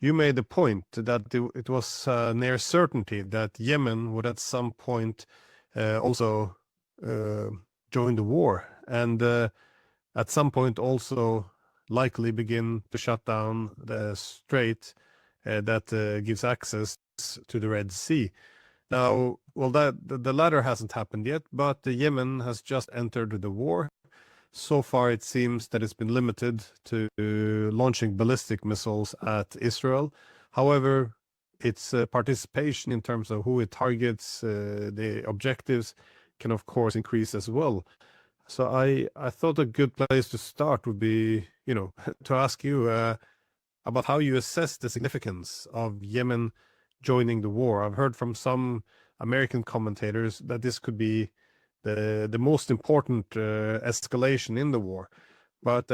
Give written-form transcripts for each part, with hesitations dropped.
you made the point that it was near certainty that Yemen would at some point also join the war, and at some point also likely begin to shut down the strait that gives access to the Red Sea. Now, well, the latter hasn't happened yet, but Yemen has just entered the war. So far, it seems that it's been limited to launching ballistic missiles at Israel. However, its participation in terms of who it targets, the objectives, can of course increase as well. So I thought a good place to start would be, to ask you about how you assess the significance of Yemen joining the war. I've heard from some American commentators that this could be the most important escalation in the war. But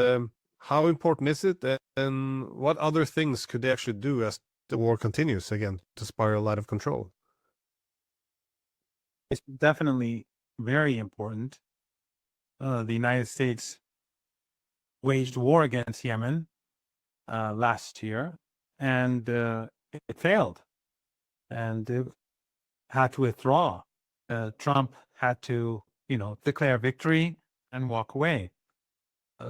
how important is it, and what other things could they actually do as the war continues again to spiral out of control? It's definitely very important. The United States waged war against Yemen last year, and it failed, and it had to withdraw. Trump had to, declare victory and walk away.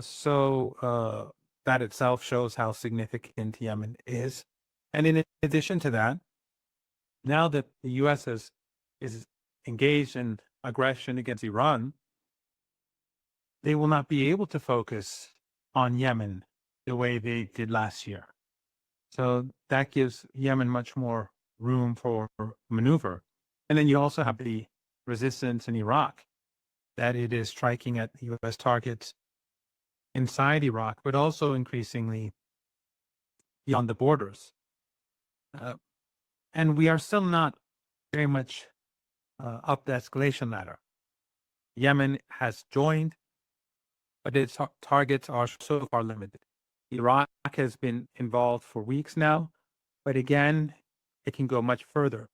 So that itself shows how significant Yemen is. And in addition to that, now that the U.S. is engaged in aggression against Iran, they will not be able to focus on Yemen the way they did last year. So that gives Yemen much more room for maneuver. And then you also have the resistance in Iraq, that it is striking at U.S. targets inside Iraq, but also increasingly beyond the borders. And we are still not very much up the escalation ladder. Yemen has joined, but its targets are so far limited. Iraq has been involved for weeks now, but again, it can go much further.